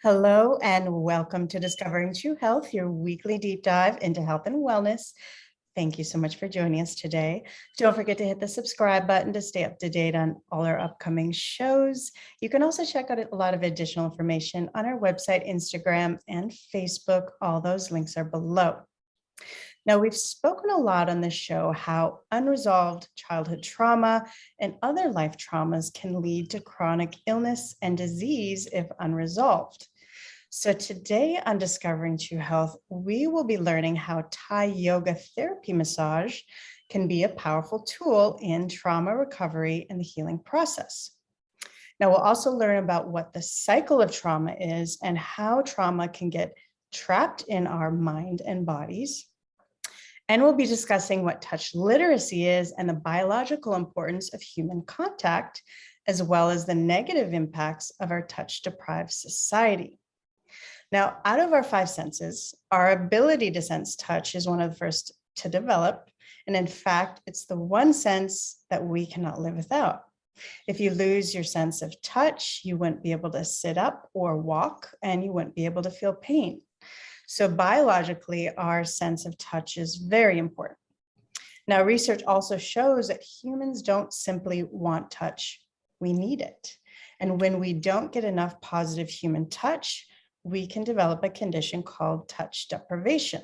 Hello and welcome to Discovering True Health, your weekly deep dive into health and wellness. Thank you so much for joining us today. Don't forget to hit the subscribe button to stay up to date on all our upcoming shows. You can also check out a lot of additional information on our website, Instagram, and Facebook. All those links are below. Now, we've spoken a lot on this show how unresolved childhood trauma and other life traumas can lead to chronic illness and disease if unresolved. So today on Discovering True Health, we will be learning how Thai yoga therapy massage can be a powerful tool in trauma recovery and the healing process. Now, we'll also learn about what the cycle of trauma is and how trauma can get trapped in our mind and bodies. And we'll be discussing what touch literacy is and the biological importance of human contact, as well as the negative impacts of our touch-deprived society. Now, out of our five senses, our ability to sense touch is one of the first to develop. And in fact, it's the one sense that we cannot live without. If you lose your sense of touch, you wouldn't be able to sit up or walk, and you wouldn't be able to feel pain. So biologically, our sense of touch is very important. Now, research also shows that humans don't simply want touch, we need it. And when we don't get enough positive human touch, we can develop a condition called touch deprivation.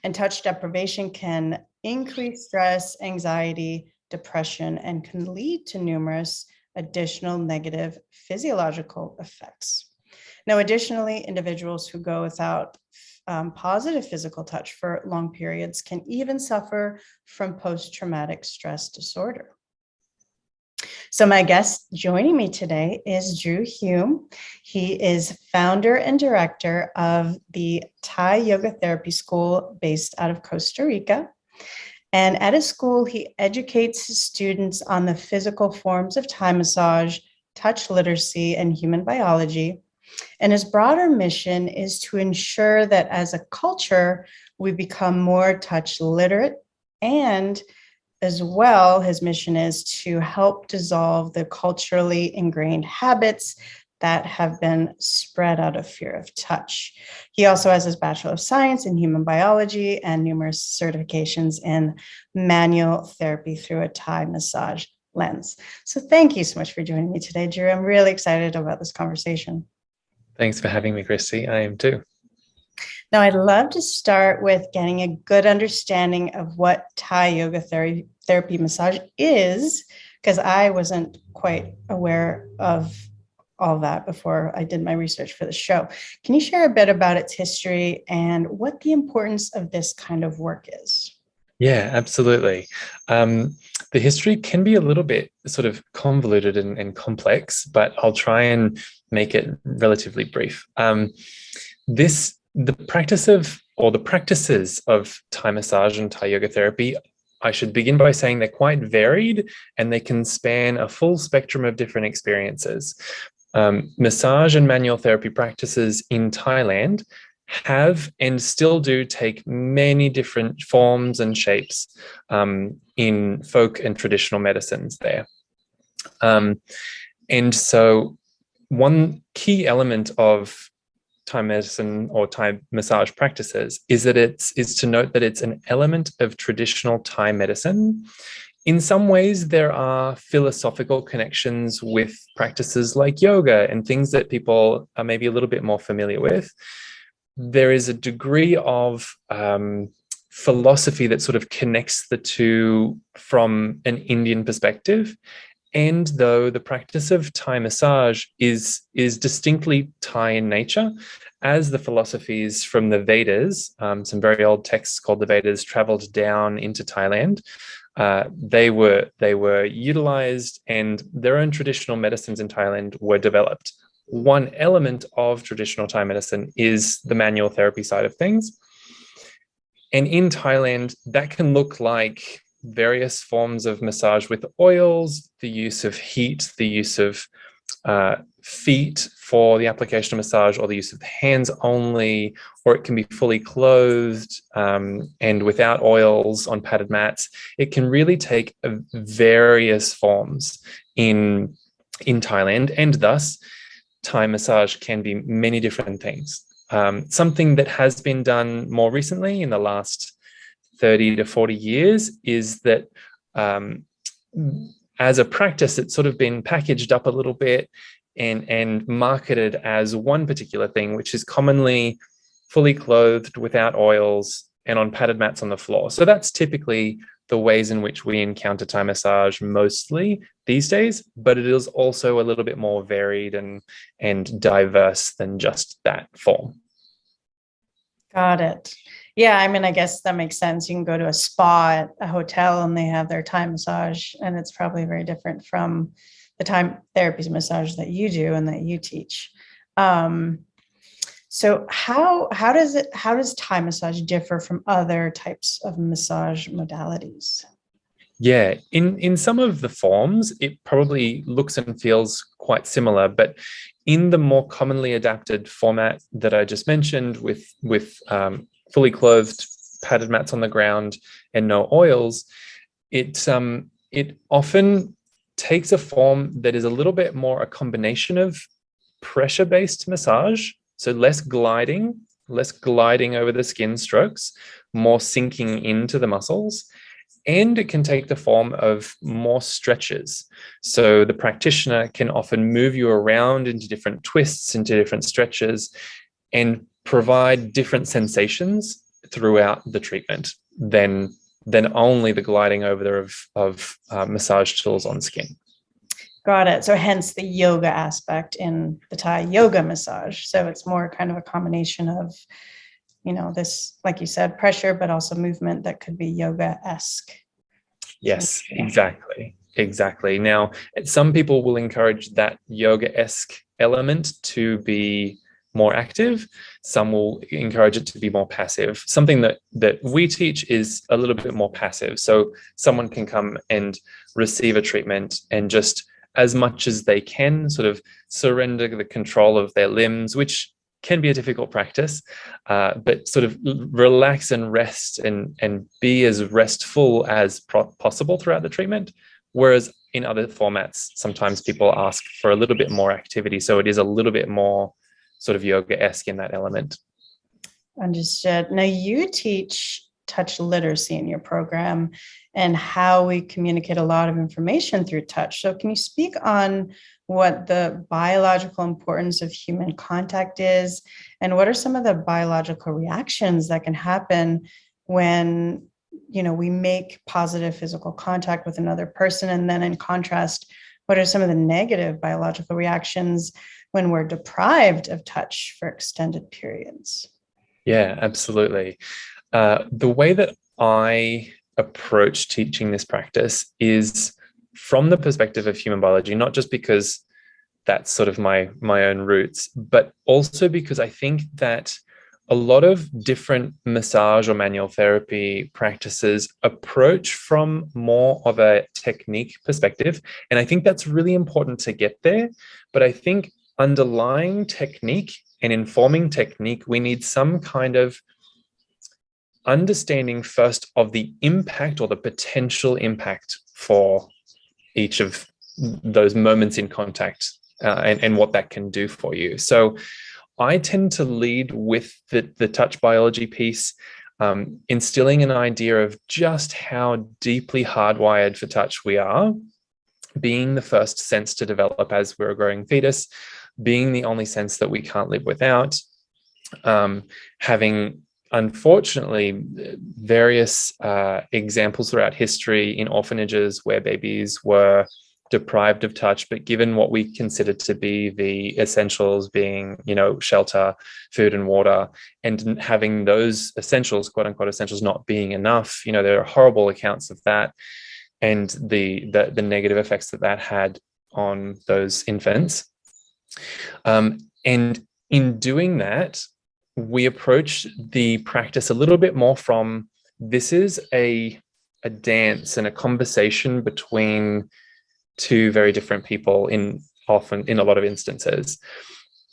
And touch deprivation can increase stress, anxiety, depression, and can lead to numerous additional negative physiological effects. Now, additionally, individuals who go without positive physical touch for long periods can even suffer from post-traumatic stress disorder. So my guest joining me today is Drew Hume. He is founder and director of the Thai Yoga Therapy School based out of Costa Rica. And at his school, he educates his students on the physical forms of Thai massage, touch literacy, and human biology. And his broader mission is to ensure that as a culture, we become more touch literate, and as well, his mission is to help dissolve the culturally ingrained habits that have been spread out of fear of touch. He also has his Bachelor of Science in Human Biology and numerous certifications in manual therapy through a Thai massage lens. So thank you so much for joining me today, Drew. I'm really excited about this conversation. Thanks for having me, Christy. I am too. Now, I'd love to start with getting a good understanding of what Thai yoga therapy massage is, because I wasn't quite aware of all that before I did my research for the show. Can you share a bit about its history and what the importance of this kind of work is? Yeah, absolutely. The history can be a little bit sort of convoluted and complex, but I'll try and make it relatively brief. The practices of Thai massage and Thai yoga therapy, I should begin by saying they're quite varied and they can span a full spectrum of different experiences. Massage and manual therapy practices in Thailand have and still do take many different forms and shapes in folk and traditional medicines there. And so one key element of Thai medicine or Thai massage practices is to note that it's an element of traditional Thai medicine. In some ways, there are philosophical connections with practices like yoga and things that people are maybe a little bit more familiar with. There is a degree of philosophy that sort of connects the two from an Indian perspective. And though the practice of Thai massage is distinctly Thai in nature, as the philosophies from the Vedas, some very old texts called the Vedas, traveled down into Thailand, they were utilized and their own traditional medicines in Thailand were developed. One element of traditional Thai medicine is the manual therapy side of things. And in Thailand, that can look like various forms of massage with oils, the use of heat, the use of feet for the application of massage, or the use of hands only, or it can be fully clothed and without oils on padded mats. It can really take various forms in Thailand, and thus Thai massage can be many different things. Something that has been done more recently in the last 30 to 40 years is that as a practice, it's sort of been packaged up a little bit and marketed as one particular thing, which is commonly fully clothed without oils and on padded mats on the floor. So that's typically the ways in which we encounter Thai massage mostly these days, but it is also a little bit more varied and diverse than just that form. Got it. Yeah, I mean, I guess that makes sense. You can go to a spa at a hotel and they have their Thai massage, and it's probably very different from the time therapy massage that you do and that you teach. So how does Thai massage differ from other types of massage modalities? Yeah, in some of the forms, it probably looks and feels quite similar, but in the more commonly adapted format that I just mentioned, with fully clothed padded mats on the ground and no oils, it often takes a form that is a little bit more a combination of pressure-based massage, so less gliding over the skin strokes, more sinking into the muscles. And it can take the form of more stretches. So the practitioner can often move you around into different twists, into different stretches, and provide different sensations throughout the treatment than only the gliding over of massage tools on skin. Got it. So hence the yoga aspect in the Thai yoga massage. So it's more kind of a combination of, this, like you said, pressure, but also movement that could be yoga-esque. Yes, exactly. Now, some people will encourage that yoga-esque element to be more active. Some will encourage it to be more passive. Something that we teach is a little bit more passive. So someone can come and receive a treatment and just, as much as they can, sort of surrender the control of their limbs, which can be a difficult practice, but sort of relax and rest and be as restful as possible throughout the treatment. Whereas in other formats, sometimes people ask for a little bit more activity. So it is a little bit more sort of yoga-esque in that element. Understood. Now you teach touch literacy in your program and how we communicate a lot of information through touch. So can you speak on what the biological importance of human contact is, and what are some of the biological reactions that can happen when, we make positive physical contact with another person? And then in contrast, what are some of the negative biological reactions when we're deprived of touch for extended periods? Yeah, absolutely. The way that I approach teaching this practice is from the perspective of human biology, not just because that's sort of my own roots, but also because I think that a lot of different massage or manual therapy practices approach from more of a technique perspective. And I think that's really important to get there. But I think underlying technique and informing technique, we need some kind of understanding first of the impact or the potential impact for each of those moments in contact and what that can do for you. So I tend to lead with the touch biology piece, instilling an idea of just how deeply hardwired for touch we are, being the first sense to develop as we're a growing fetus, being the only sense that we can't live without, having unfortunately various examples throughout history in orphanages where babies were deprived of touch, but given what we consider to be the essentials, being, shelter, food and water, and having those essentials, quote unquote essentials, not being enough. There are horrible accounts of that and the negative effects that had on those infants. And in doing that, we approach the practice a little bit more from, this is a dance and a conversation between two very different people often in a lot of instances.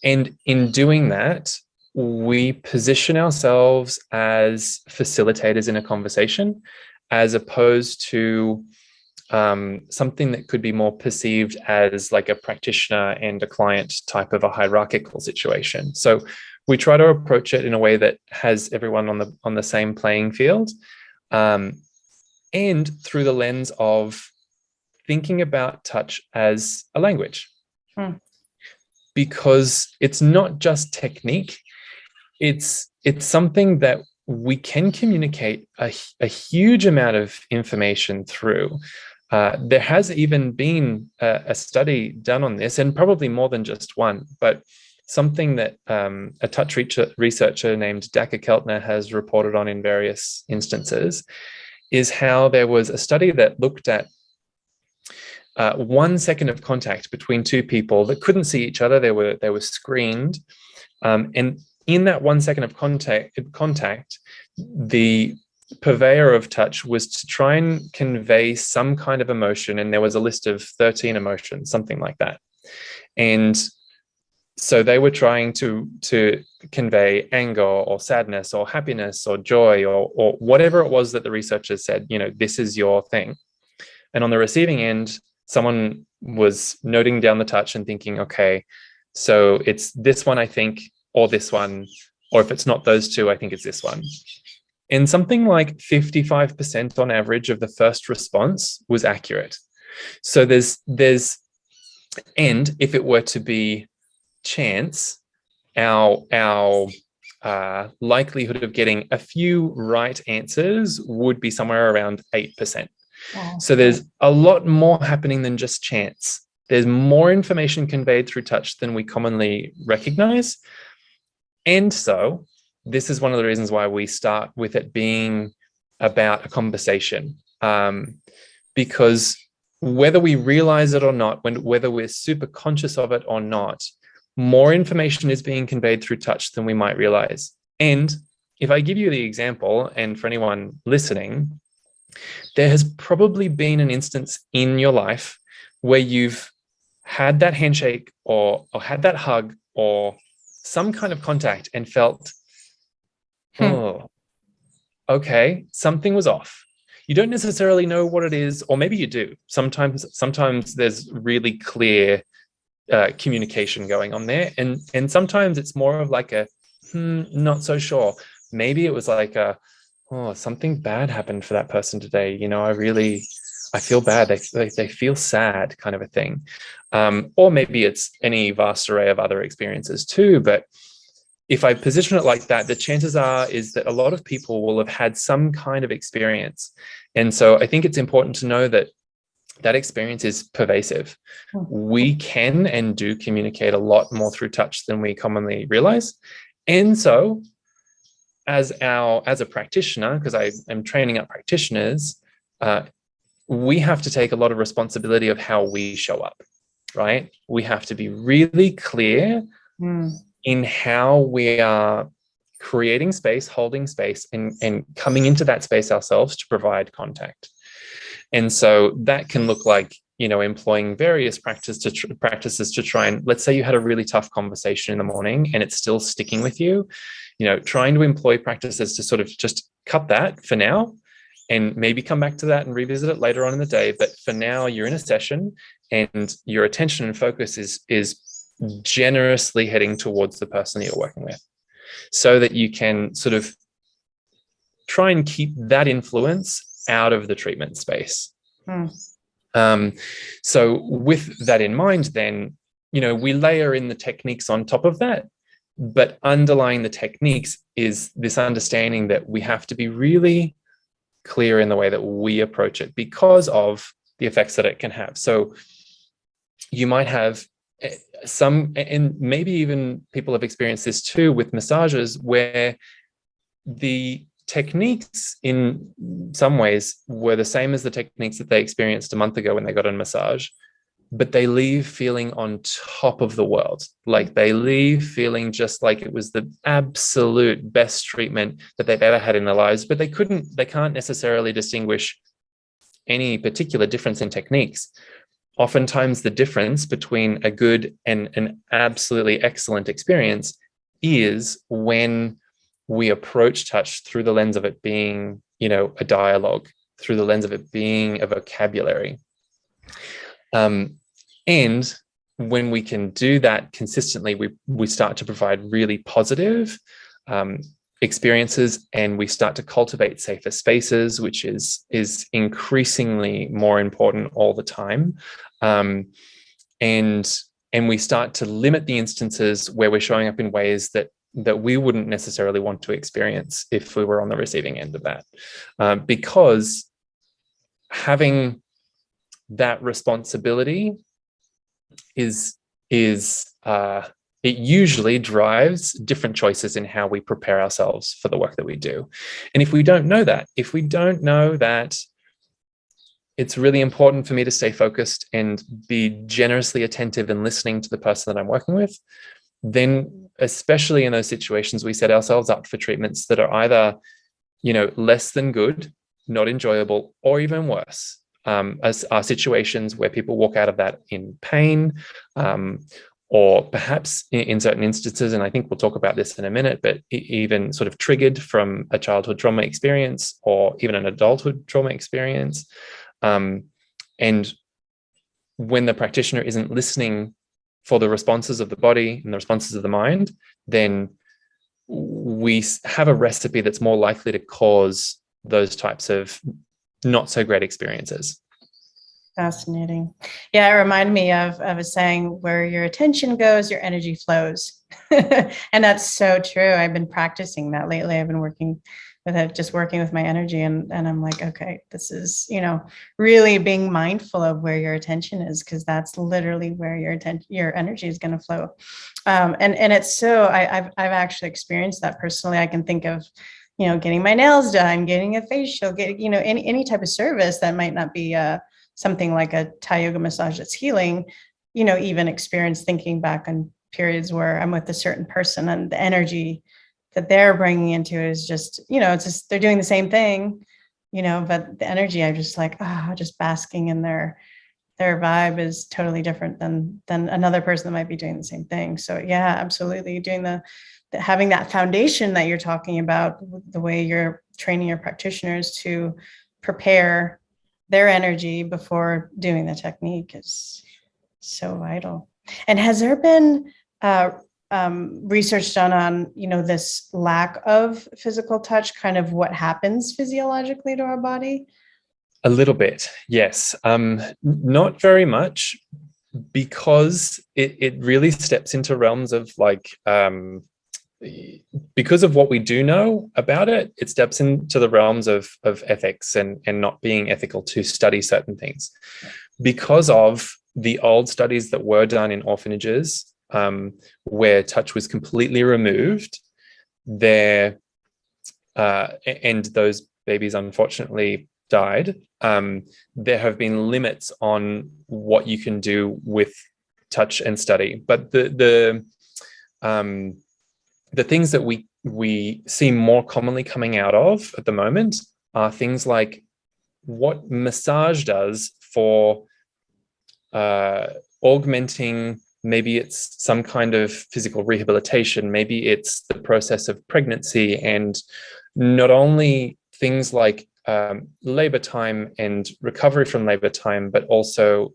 And in doing that, we position ourselves as facilitators in a conversation, as opposed to something that could be more perceived as like a practitioner and a client type of a hierarchical situation. So we try to approach it in a way that has everyone on the same playing field, and through the lens of thinking about touch as a language. Because it's not just technique, it's something that we can communicate a huge amount of information through. There has even been a study done on this, and probably more than just one, but something that a touch researcher named Daka Keltner has reported on in various instances is how there was a study that looked at 1 second of contact between two people that couldn't see each other. They were screened, and in that 1 second of contact, the purveyor of touch was to try and convey some kind of emotion, and there was a list of 13 emotions, something like that. And so they were trying to convey anger or sadness or happiness or joy or whatever it was that the researchers said, this is your thing. And on the receiving end, someone was noting down the touch and thinking, okay, so it's this one, I think, or this one, or if it's not those two, I think it's this one. And something like 55% on average of the first response was accurate. So there's, and if it were to be chance, our likelihood of getting a few right answers would be somewhere around 8%. Wow. So there's a lot more happening than just chance. There's more information conveyed through touch than we commonly recognize. And so this is one of the reasons why we start with it being about a conversation, because whether we realize it or not, whether we're super conscious of it or not, more information is being conveyed through touch than we might realize. And if I give you the example, and for anyone listening, there has probably been an instance in your life where you've had that handshake or had that hug or some kind of contact and felt, oh, okay, something was off. You don't necessarily know what it is, or maybe you do. Sometimes there's really clear communication going on there, and sometimes it's more of like a not so sure. Maybe it was like something bad happened for that person today. I feel bad. They feel sad, kind of a thing. Or maybe it's any vast array of other experiences too. But if I position it like that, the chances is that a lot of people will have had some kind of experience. And so I think it's important to know that that experience is pervasive. We can and do communicate a lot more through touch than we commonly realize. And so as a practitioner, because I am training up practitioners, we have to take a lot of responsibility of how we show up, right? We have to be really clear in how we are creating space, holding space, and coming into that space ourselves to provide contact. And so that can look like, employing various practices to try and, let's say you had a really tough conversation in the morning and it's still sticking with you, trying to employ practices to sort of just cut that for now and maybe come back to that and revisit it later on in the day. But for now, you're in a session and your attention and focus is generously heading towards the person that you're working with, so that you can sort of try and keep that influence out of the treatment space. So with that in mind, then, we layer in the techniques on top of that, but underlying the techniques is this understanding that we have to be really clear in the way that we approach it because of the effects that it can have. So you might have some, and maybe even people have experienced this too with massages, where the techniques in some ways were the same as the techniques that they experienced a month ago when they got a massage, but they leave feeling on top of the world. Like they leave feeling just like it was the absolute best treatment that they've ever had in their lives, but they can't necessarily distinguish any particular difference in techniques. Oftentimes the difference between a good and an absolutely excellent experience is when we approach touch through the lens of it being, a dialogue, through the lens of it being a vocabulary. And when we can do that consistently, we start to provide really positive experiences, and we start to cultivate safer spaces, which is increasingly more important all the time. And we start to limit the instances where we're showing up in ways that we wouldn't necessarily want to experience if we were on the receiving end of that, because having that responsibility it usually drives different choices in how we prepare ourselves for the work that we do. And if we don't know that it's really important for me to stay focused and be generously attentive and listening to the person that I'm working with, then especially in those situations, we set ourselves up for treatments that are either, less than good, not enjoyable, or even worse. As are situations where people walk out of that in pain, or perhaps in certain instances, and I think we'll talk about this in a minute, but even sort of triggered from a childhood trauma experience or even an adulthood trauma experience. And when the practitioner isn't listening for the responses of the body and the responses of the mind, then we have a recipe that's more likely to cause those types of not so great experiences. Fascinating. Yeah, it reminded me of a saying, where your attention goes, your energy flows. And that's so true. I've been practicing that lately. I've been working with my energy, and I'm like, okay, this is, really being mindful of where your attention is, because that's literally where your energy is going to flow. And it's so, I've actually experienced that personally. I can think of, getting my nails done, getting a facial, getting, any type of service that might not be something like a Thai yoga massage that's healing, even experience thinking back on periods where I'm with a certain person and the energy that they're bringing into it is just, it's just, they're doing the same thing, but the energy, I'm just like, just basking in their vibe is totally different than another person that might be doing the same thing. So yeah, absolutely. Doing having that foundation that you're talking about, the way you're training your practitioners to prepare their energy before doing the technique is so vital. And has there been research done on, this lack of physical touch, kind of what happens physiologically to our body? A little bit, yes. Not very much, because it really steps into realms of because of what we do know about it, it steps into the realms of ethics and not being ethical to study certain things. Because of the old studies that were done in orphanages, where touch was completely removed, and those babies unfortunately died, there have been limits on what you can do with touch and study. But the things that we see more commonly coming out of at the moment are things like what massage does for augmenting, maybe it's some kind of physical rehabilitation, maybe it's the process of pregnancy, and not only things like labor time and recovery from labor time, but also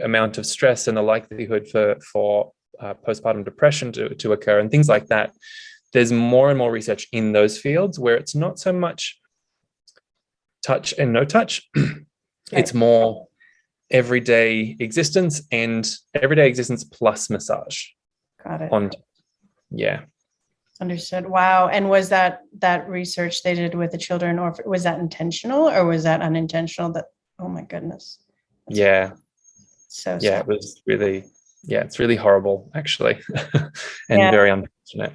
amount of stress and the likelihood for postpartum depression to occur and things like that. There's more and more research in those fields where it's not so much touch and no touch. Right. It's more everyday existence plus massage. Got it. Yeah. Understood. Wow. And was that research they did with the children, or was that intentional or was that unintentional? Oh my goodness. Yeah. So yeah, it was really, it's really horrible actually. And very unfortunate.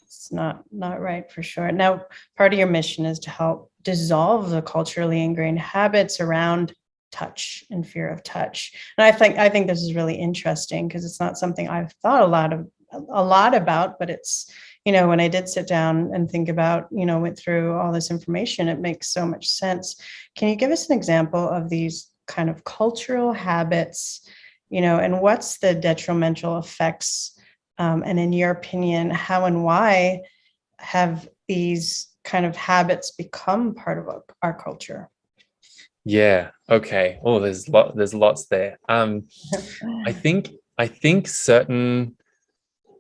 It's not right for sure. Now, part of your mission is to help dissolve the culturally ingrained habits around touch and fear of touch. And I think this is really interesting, because it's not something I've thought a lot about, but it's, when I did sit down and think about, went through all this information, it makes so much sense. Can you give us an example of these kind of cultural habits, and what's the detrimental effects? And in your opinion, how and why have these kind of habits become part of our culture? Yeah. Okay. Oh, there's lots there. I think certain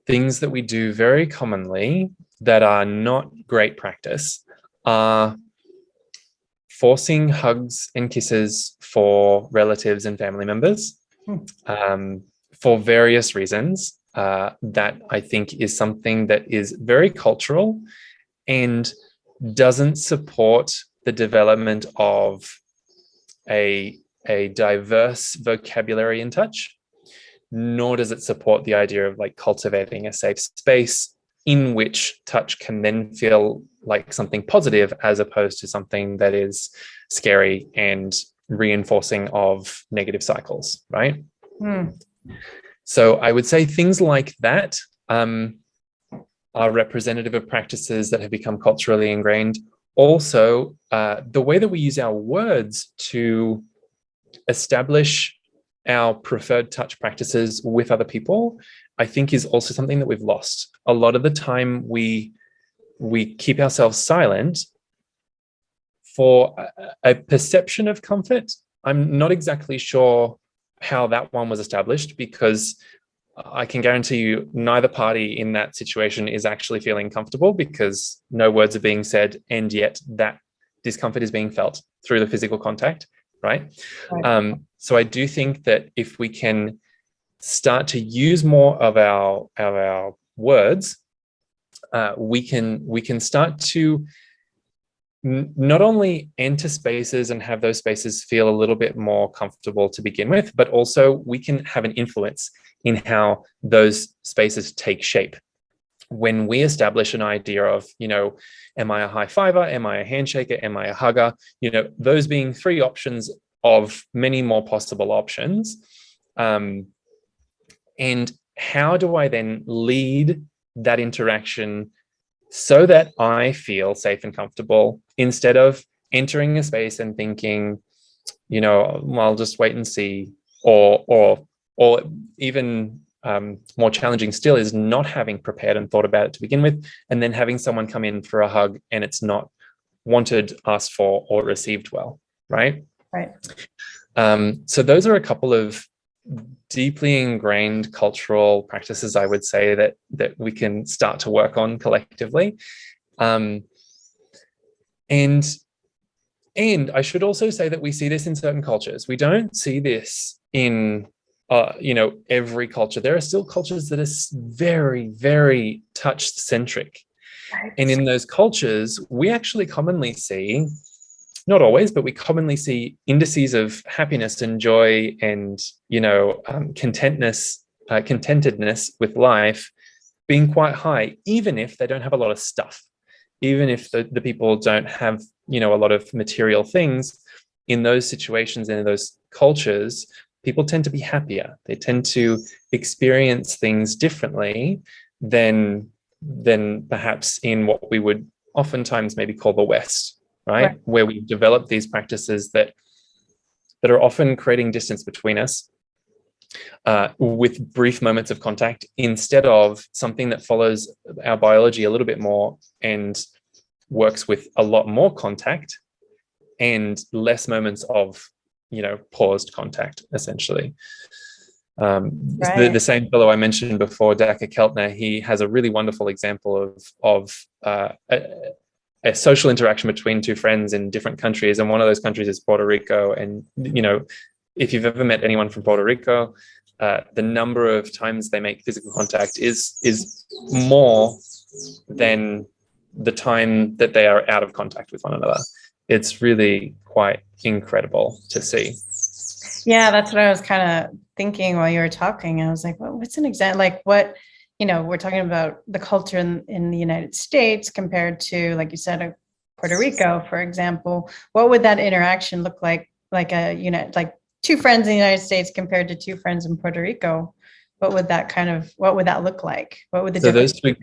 things that we do very commonly that are not great practice are forcing hugs and kisses for relatives and family members, for various reasons. That I think is something that is very cultural and doesn't support the development of a, a diverse vocabulary in touch, nor does it support the idea of like cultivating a safe space in which touch can then feel like something positive as opposed to something that is scary and reinforcing of negative cycles, right? So I would say things like that are representative of practices that have become culturally ingrained. Also, the way that we use our words to establish our preferred touch practices with other people, I think is also something that we've lost. A lot of the time we keep ourselves silent for a perception of comfort. I'm not exactly sure how that one was established, because I can guarantee you neither party in that situation is actually feeling comfortable, because no words are being said, and yet that discomfort is being felt through the physical contact, right? So I do think that if we can start to use more of our words, we can start to not only enter spaces and have those spaces feel a little bit more comfortable to begin with, but also we can have an influence in how those spaces take shape. When we establish an idea of, am I a high fiver? Am I a handshaker? Am I a hugger? Those being three options of many more possible options. And how do I then lead that interaction so that I feel safe and comfortable, instead of entering a space and thinking, well, I'll just wait and see, or even more challenging still is not having prepared and thought about it to begin with, and then having someone come in for a hug and it's not wanted, asked for, or received well, right? Right. So those are a couple of deeply ingrained cultural practices, I would say, that we can start to work on collectively. And I should also say that we see this in certain cultures. We don't see this in every culture. There are still cultures that are very, very touch centric. Right. And in those cultures, we actually commonly see, not always, but we commonly see indices of happiness and joy and, contentedness with life being quite high, even if they don't have a lot of stuff, even if the people don't have, a lot of material things. In those situations and in those cultures, people tend to be happier. They tend to experience things differently than perhaps in what we would oftentimes maybe call the West, right? Where we've developed these practices that are often creating distance between us, with brief moments of contact, instead of something that follows our biology a little bit more and works with a lot more contact and less moments of, paused contact, essentially. The same fellow I mentioned before, Daka Keltner, he has a really wonderful example of a social interaction between two friends in different countries, and one of those countries is Puerto Rico. And if you've ever met anyone from Puerto Rico, the number of times they make physical contact is more than the time that they are out of contact with one another. It's really quite incredible to see. Yeah, that's what I was kind of thinking while you were talking. I was like, well, what's an example? Like what, we're talking about the culture in the United States compared to, like you said, Puerto Rico, for example. What would that interaction look like? Like like two friends in the United States compared to two friends in Puerto Rico. What would that look like? What would the difference be?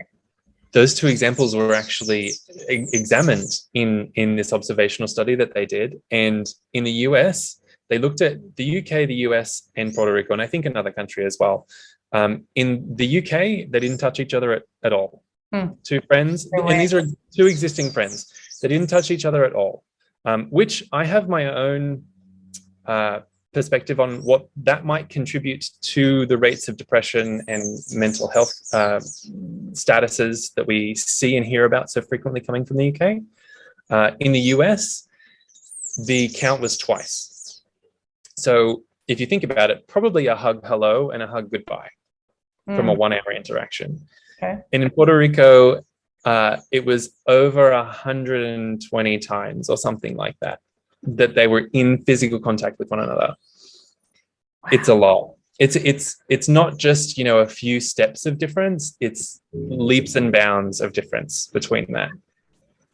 Those two examples were actually examined in this observational study that they did. And in the US, they looked at the UK, the US, and Puerto Rico, and I think another country as well. In the UK, they didn't touch each other at all. Two friends, and these are two existing friends. They didn't touch each other at all, which I have my own perspective on what that might contribute to the rates of depression and mental health statuses that we see and hear about so frequently coming from the UK. In the US, the count was twice. So if you think about it, probably a hug hello and a hug goodbye from a 1 hour interaction. Okay. And in Puerto Rico, it was over 120 times or something like that they were in physical contact with one another. Wow. It's a lot. It's not just, you know, a few steps of difference. It's leaps and bounds of difference between that.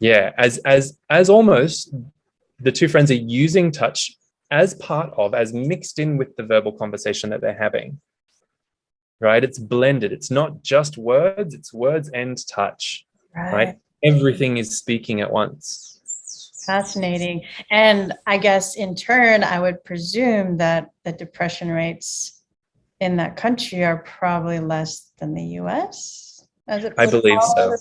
Yeah, as almost the two friends are using touch as part of, as mixed in with the verbal conversation that they're having. Right? It's blended. It's not just words, it's words and touch. Right? Everything is speaking at once. Fascinating. And I guess in turn, I would presume that the depression rates in that country are probably less than the US. I believe so.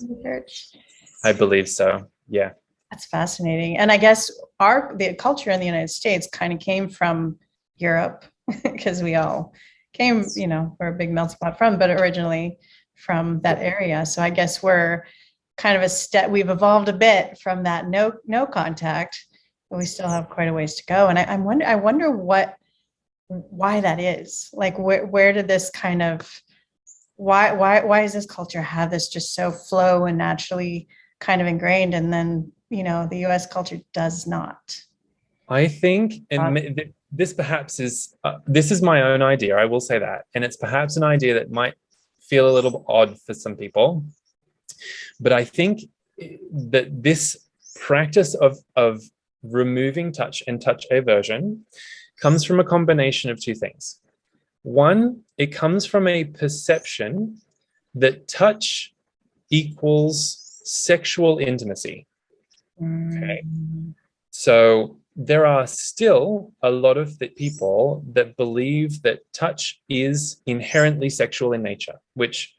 I believe so. Yeah. That's fascinating. And I guess the culture in the United States kind of came from Europe because we all came, you know, we're a big melting pot but originally from that area. So I guess we're kind of a step, we've evolved a bit from that no contact, but we still have quite a ways to go. And I wonder why that is. Like, where did this kind of, why does this culture have this just so flow and naturally kind of ingrained, and then, you know, the US culture does not? I think, and this perhaps is, this is my own idea, I will say that, and it's perhaps an idea that might feel a little odd for some people. But I think that this practice of removing touch and touch aversion comes from a combination of two things. One, it comes from a perception that touch equals sexual intimacy. Okay. So there are still a lot of the people that believe that touch is inherently sexual in nature, which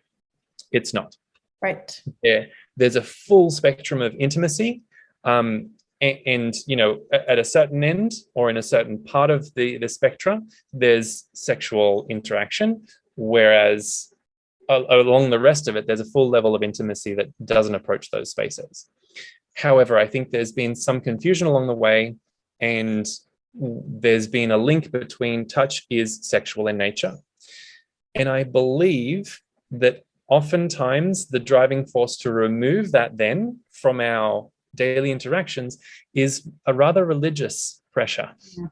it's not. Right. Yeah, there's a full spectrum of intimacy, and you know, at a certain end or in a certain part of the spectrum, there's sexual interaction, whereas along the rest of it, there's a full level of intimacy that doesn't approach those spaces. However, I think there's been some confusion along the way, and there's been a link between touch is sexual in nature, and I believe that oftentimes the driving force to remove that then from our daily interactions is a rather religious pressure. Yeah. I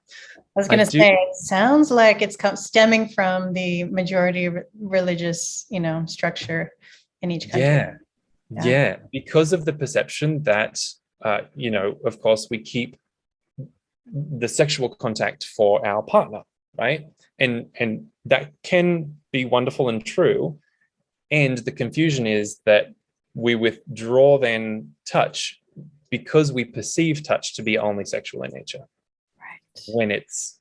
was going to say, it sounds like it's stemming from the majority religious, you know, structure in each country. Yeah, because of the perception that, you know, of course, we keep the sexual contact for our partner, right? And that can be wonderful and true. And the confusion is that we withdraw then touch because we perceive touch to be only sexual in nature. Right. When it's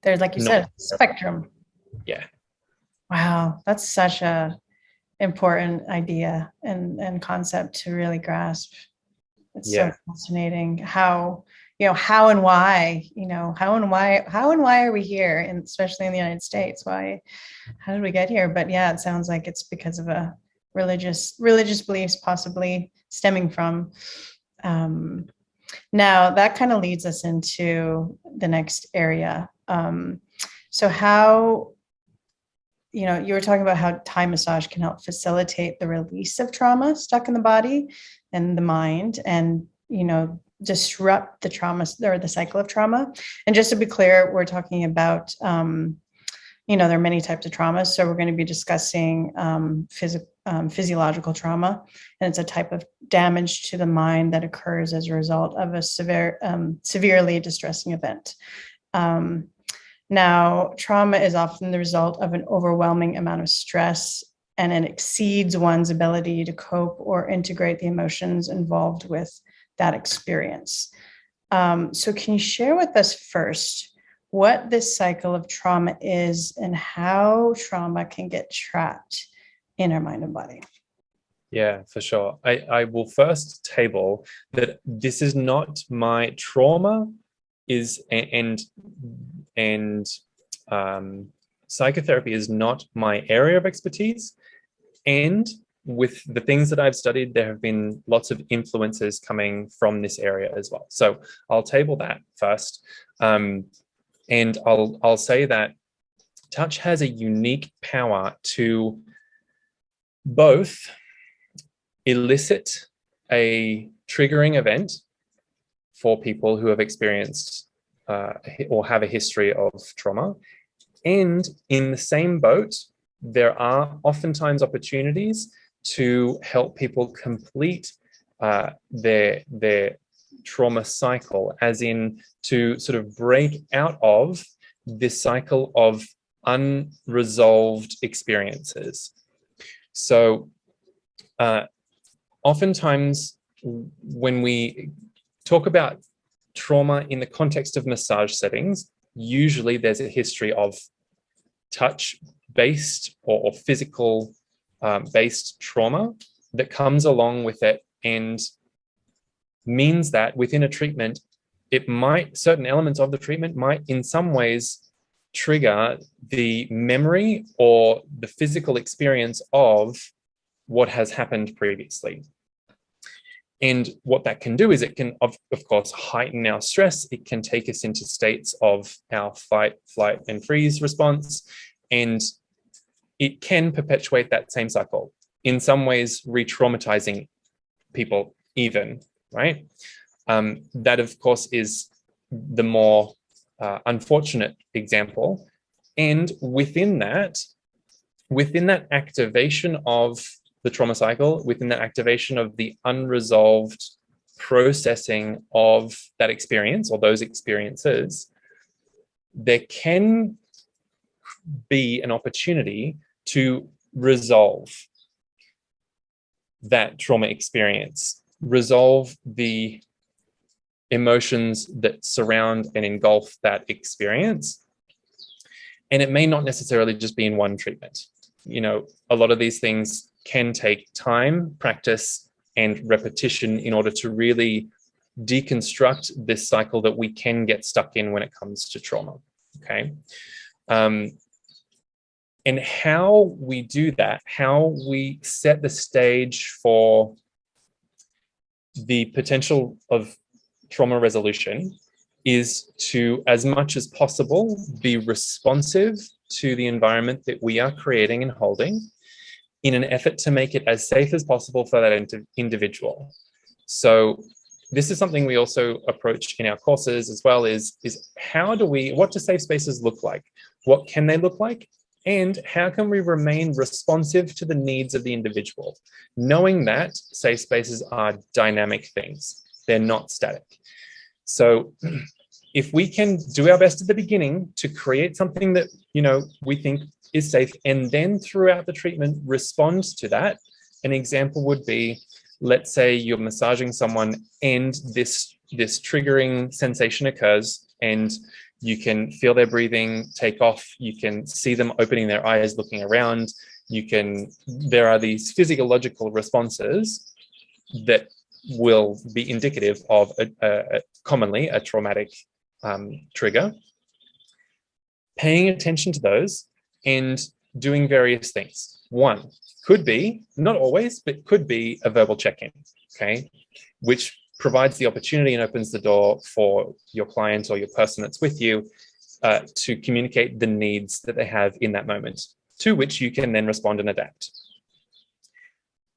there's, like you said, spectrum. Yeah. Wow, that's such a important idea and concept to really grasp. It's so fascinating how, you know, how and why are we here, and especially in the United States, how did we get here? But yeah, it sounds like it's because of a religious beliefs possibly stemming from. Now that kind of leads us into the next area. So how, you know, you were talking about how Thai massage can help facilitate the release of trauma stuck in the body and the mind, and, you know, disrupt the trauma or the cycle of trauma. And just to be clear, we're talking about, you know, there are many types of trauma. So we're going to be discussing physiological trauma, and it's a type of damage to the mind that occurs as a result of a severely distressing event. Now, trauma is often the result of an overwhelming amount of stress, and it exceeds one's ability to cope or integrate the emotions involved with that experience. So can you share with us first what this cycle of trauma is and how trauma can get trapped in our mind and body? Yeah, for sure. I will first table that this is not my trauma and and psychotherapy is not my area of expertise. And with the things that I've studied, there have been lots of influences coming from this area as well. So I'll table that first. And I'll say that touch has a unique power to both elicit a triggering event for people who have experienced or have a history of trauma. And in the same boat, there are oftentimes opportunities to help people complete their trauma cycle, as in to sort of break out of this cycle of unresolved experiences. So oftentimes when we talk about trauma in the context of massage settings, usually there's a history of touch-based or physical based trauma that comes along with it, and means that within a treatment, certain elements of the treatment might in some ways trigger the memory or the physical experience of what has happened previously. And what that can do is it can, of course, heighten our stress. It can take us into states of our fight, flight, and freeze response. And it can perpetuate that same cycle, in some ways re-traumatizing people even, right? That, of course, is the more unfortunate example. And within that activation of the trauma cycle, within that activation of the unresolved processing of that experience or those experiences, there can be an opportunity to resolve that trauma experience, resolve the emotions that surround and engulf that experience. And it may not necessarily just be in one treatment. You know, a lot of these things can take time, practice, and repetition in order to really deconstruct this cycle that we can get stuck in when it comes to trauma, okay? And how we do that, how we set the stage for the potential of trauma resolution, is to, as much as possible, be responsive to the environment that we are creating and holding, in an effort to make it as safe as possible for that individual. So this is something we also approach in our courses as well, is what do safe spaces look like? What can they look like? And how can we remain responsive to the needs of the individual, knowing that safe spaces are dynamic things. They're not static. So if we can do our best at the beginning to create something that, you know, we think is safe, and then throughout the treatment respond to that. An example would be, let's say you're massaging someone and this triggering sensation occurs, and you can feel their breathing take off. You can see them opening their eyes, looking around. There are these physiological responses that will be indicative of commonly a traumatic trigger. Paying attention to those and doing various things. One could be, not always, but could be a verbal check-in, okay? Which provides the opportunity and opens the door for your client or your person that's with you to communicate the needs that they have in that moment, to which you can then respond and adapt.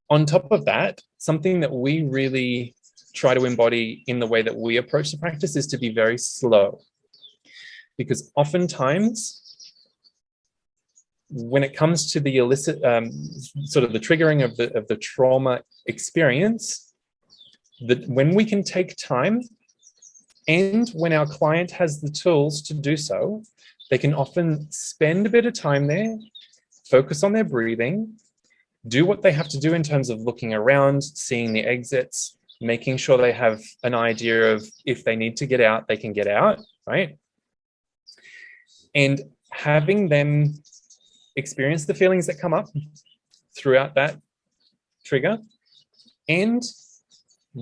On top of that, something that we really try to embody in the way that we approach the practice is to be very slow. Because oftentimes, when it comes to the illicit, sort of the triggering of the trauma experience, that when we can take time, and when our client has the tools to do so, they can often spend a bit of time there, focus on their breathing, do what they have to do in terms of looking around, seeing the exits, making sure they have an idea of if they need to get out, they can get out, right? And having them experience the feelings that come up throughout that trigger, and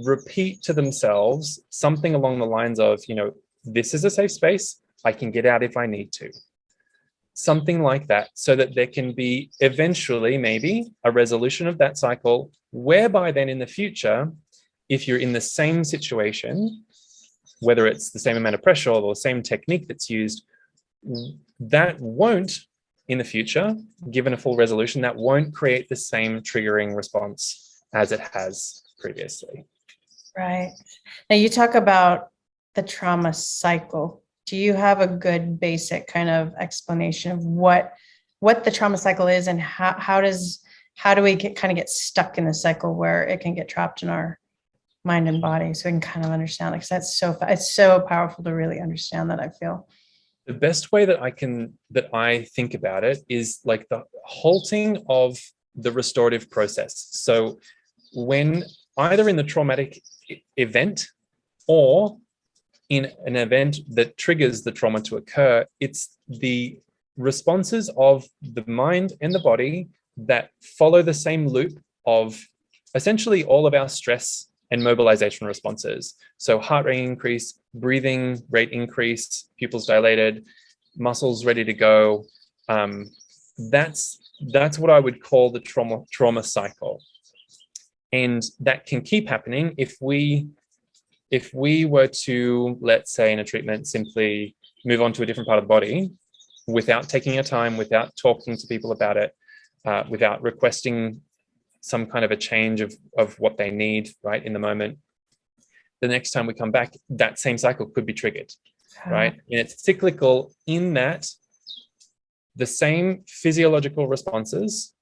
repeat to themselves something along the lines of, you know, this is a safe space. I can get out if I need to. Something like that, so that there can be eventually maybe a resolution of that cycle, whereby then in the future, if you're in the same situation, whether it's the same amount of pressure or the same technique that's used, that won't, in the future, given a full resolution, that won't create the same triggering response as it has previously. Right. Now you talk about the trauma cycle. Do you have a good basic kind of explanation of what the trauma cycle is, and how do we get stuck in the cycle where it can get trapped in our mind and body, so we can kind of understand it? Because it's so powerful to really understand that, I feel. The best way that I think about it is like the halting of the restorative process. So when either in the traumatic event or in an event that triggers the trauma to occur, it's the responses of the mind and the body that follow the same loop of essentially all of our stress and mobilization responses. So heart rate increase, breathing rate increase, pupils dilated, muscles ready to go. That's what I would call the trauma cycle. And that can keep happening if we were to, let's say in a treatment, simply move on to a different part of the body without taking our time, without talking to people about it, without requesting some kind of a change of what they need right in the moment, the next time we come back, that same cycle could be triggered, right? And it's cyclical in that the same physiological responses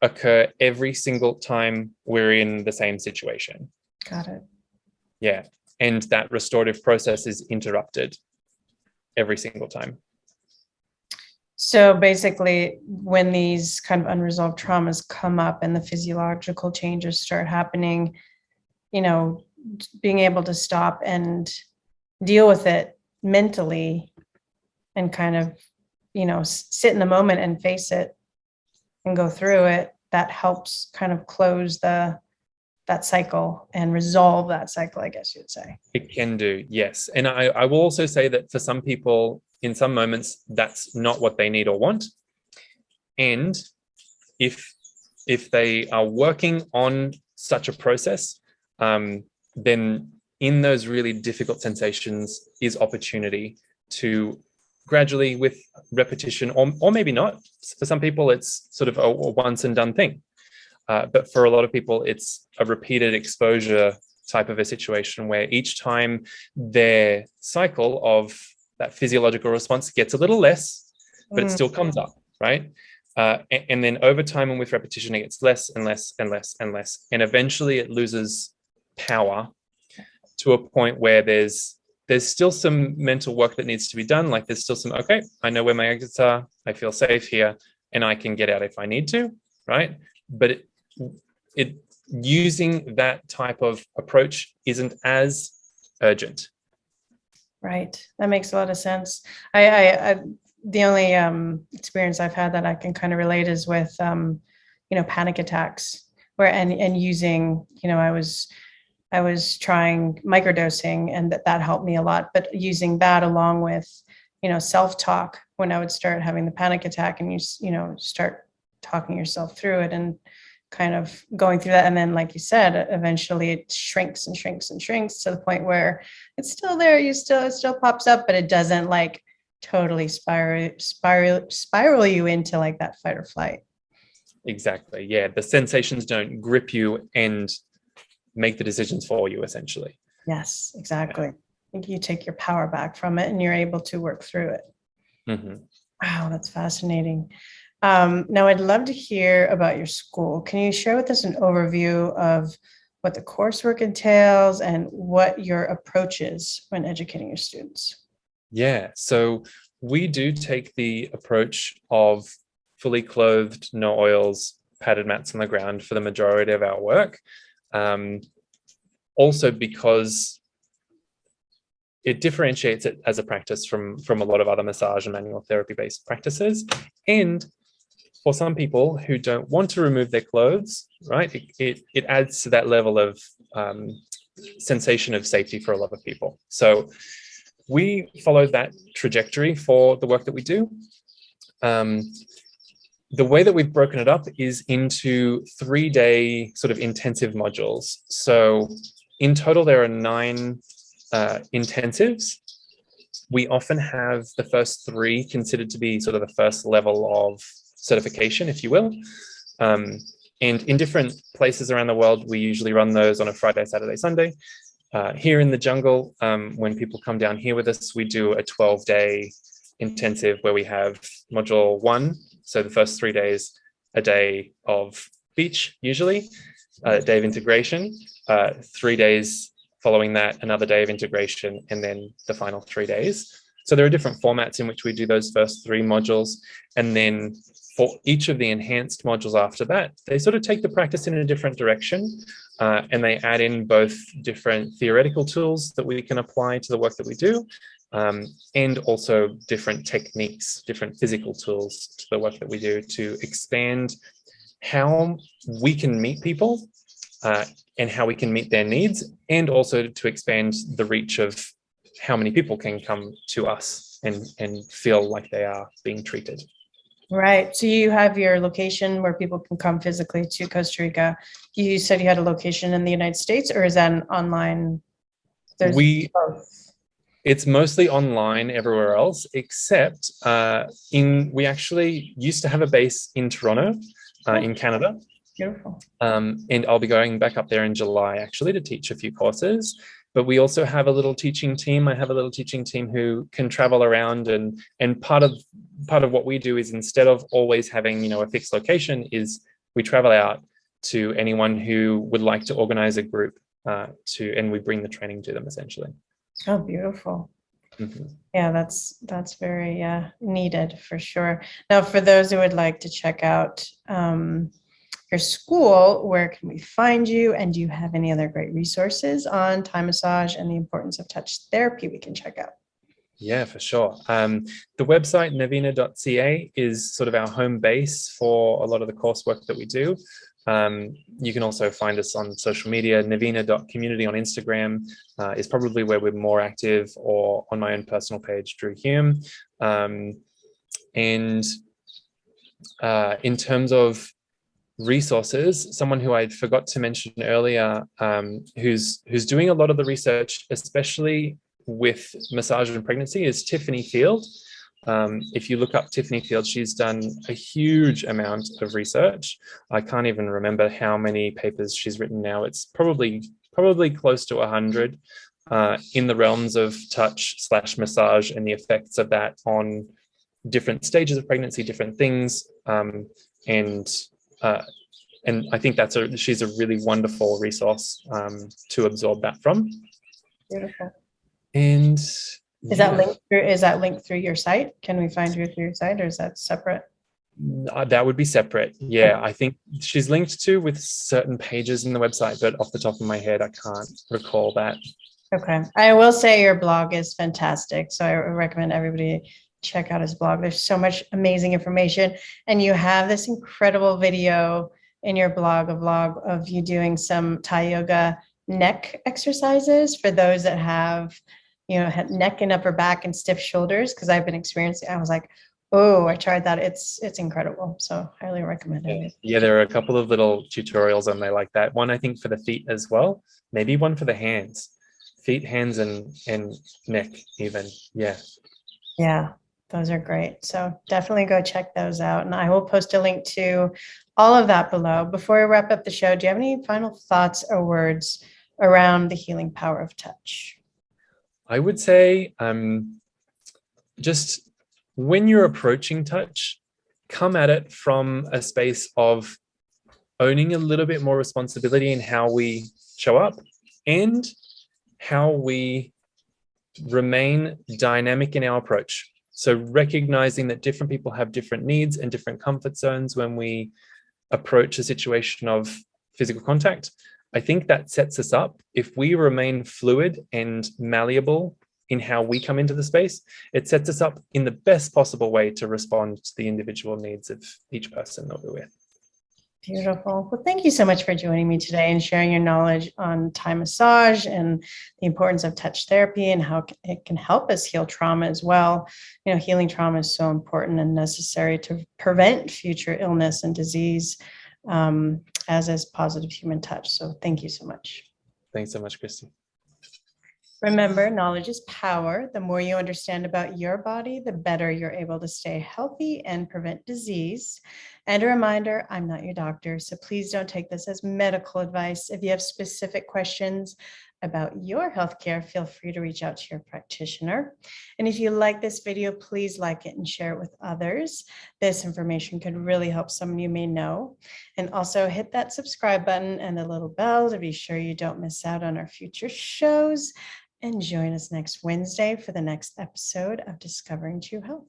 occur every single time we're in the same situation. Got it. Yeah. And that restorative process is interrupted every single time. So basically, when these kind of unresolved traumas come up and the physiological changes start happening, being able to stop and deal with it mentally and kind of, sit in the moment and face it and go through it, that helps kind of close that cycle and resolve that cycle, I guess you'd say. It can do, yes. And I will also say that for some people, in some moments, that's not what they need or want. And if they are working on such a process, then in those really difficult sensations is opportunity to gradually, with repetition, or maybe not. For some people, it's sort of a once and done thing. But for a lot of people, it's a repeated exposure type of a situation where each time their cycle of that physiological response gets a little less, but it still comes up, right? And then over time and with repetition, it gets less and less and less and less. And eventually it loses power to a point where there's still some mental work that needs to be done. Like there's still some, okay, I know where my exits are. I feel safe here and I can get out if I need to, right? But it using that type of approach isn't as urgent. Right. That makes a lot of sense. I the only experience I've had that I can kind of relate is with panic attacks, where and using, I was trying microdosing, and that helped me a lot, but using that along with self-talk when I would start having the panic attack, and you start talking yourself through it and kind of going through that. And then, like you said, eventually it shrinks and shrinks and shrinks to the point where it's still there. It still pops up, but it doesn't like totally spiral you into like that fight or flight. Exactly. Yeah. The sensations don't grip you and make the decisions for you, essentially. Yes, exactly. Yeah. I think you take your power back from it and you're able to work through it. Mm-hmm. Wow, that's fascinating. Now, I'd love to hear about your school. Can you share with us an overview of what the coursework entails and what your approach is when educating your students? Yeah, so we do take the approach of fully clothed, no oils, padded mats on the ground for the majority of our work. Also because it differentiates it as a practice from a lot of other massage and manual therapy-based practices. And for some people who don't want to remove their clothes, right, it adds to that level of sensation of safety for a lot of people. So we follow that trajectory for the work that we do. The way that we've broken it up is into 3-day sort of intensive modules. So in total, there are 9 intensives. We often have the first 3 considered to be sort of the first level of certification, if you will. And in different places around the world, we usually run those on a Friday, Saturday, Sunday. Here in the jungle, when people come down here with us, we do a 12-day intensive where we have module 1. So the first 3 days, a day of beach, usually, a day of integration, 3 days following that, another day of integration, and then the final 3 days. So there are different formats in which we do those first 3 modules. And then for each of the enhanced modules after that, they sort of take the practice in a different direction. And they add in both different theoretical tools that we can apply to the work that we do, and also different techniques, different physical tools to the work that we do to expand how we can meet people and how we can meet their needs, and also to expand the reach of how many people can come to us and feel like they are being treated. Right. So you have your location where people can come physically to Costa Rica. You said you had a location in the United States, or is that an online? It's mostly online everywhere else, except we actually used to have a base in Toronto, in Canada. Beautiful. And I'll be going back up there in July actually to teach a few courses. But we also have a little teaching team. I have a little teaching team who can travel around, and part of what we do is, instead of always having, a fixed location, is we travel out to anyone who would like to organize a group and we bring the training to them essentially. Oh, beautiful. Mm-hmm. Yeah, that's very needed for sure. Now, for those who would like to check out your school, where can we find you? And do you have any other great resources on Thai massage and the importance of touch therapy we can check out? Yeah, for sure. The website navina.ca is sort of our home base for a lot of the coursework that we do. You can also find us on social media. Navina.community on Instagram is probably where we're more active, or on my own personal page, Drew Hume. In terms of resources, someone who I forgot to mention earlier, who's doing a lot of the research, especially with massage and pregnancy, is Tiffany Field. If you look up Tiffany Field, she's done a huge amount of research. I can't even remember how many papers she's written now. It's probably close to 100 in the realms of touch/massage and the effects of that on different stages of pregnancy, different things, and I think she's a really wonderful resource to absorb that from. Beautiful. And is that linked through your site? Can we find you through your site, or is that separate? That would be separate. Yeah, I think she's linked to with certain pages in the website, but off the top of my head, I can't recall that. Okay. I will say your blog is fantastic. So I recommend everybody check out his blog. There's so much amazing information. And you have this incredible video in your blog, a vlog of you doing some Thai yoga neck exercises for those that have, neck and upper back and stiff shoulders. Because I've been experiencing, I was like, oh, I tried that. It's incredible. So highly recommend it. Yeah, there are a couple of little tutorials on there like that. One, I think, for the feet as well. Maybe one for the hands. Feet, hands, and neck even. Yeah. Yeah, those are great. So definitely go check those out. And I will post a link to all of that below. Before we wrap up the show, do you have any final thoughts or words around the healing power of touch? I would say just when you're approaching touch, come at it from a space of owning a little bit more responsibility in how we show up and how we remain dynamic in our approach. So recognizing that different people have different needs and different comfort zones when we approach a situation of physical contact. I think that sets us up. If we remain fluid and malleable in how we come into the space, it sets us up in the best possible way to respond to the individual needs of each person that we're with. Beautiful. Well, thank you so much for joining me today and sharing your knowledge on Thai massage and the importance of touch therapy and how it can help us heal trauma as well. Healing trauma is so important and necessary to prevent future illness and disease, as is positive human touch. So thank you so much. Thanks so much, Christy. Remember, knowledge is power. The more you understand about your body, the better you're able to stay healthy and prevent disease. And a reminder, I'm not your doctor, so please don't take this as medical advice. If you have specific questions about your healthcare, feel free to reach out to your practitioner. And if you like this video, please like it and share it with others. This information could really help someone you may know. And also hit that subscribe button and the little bell to be sure you don't miss out on our future shows. And join us next Wednesday for the next episode of Discovering True Health.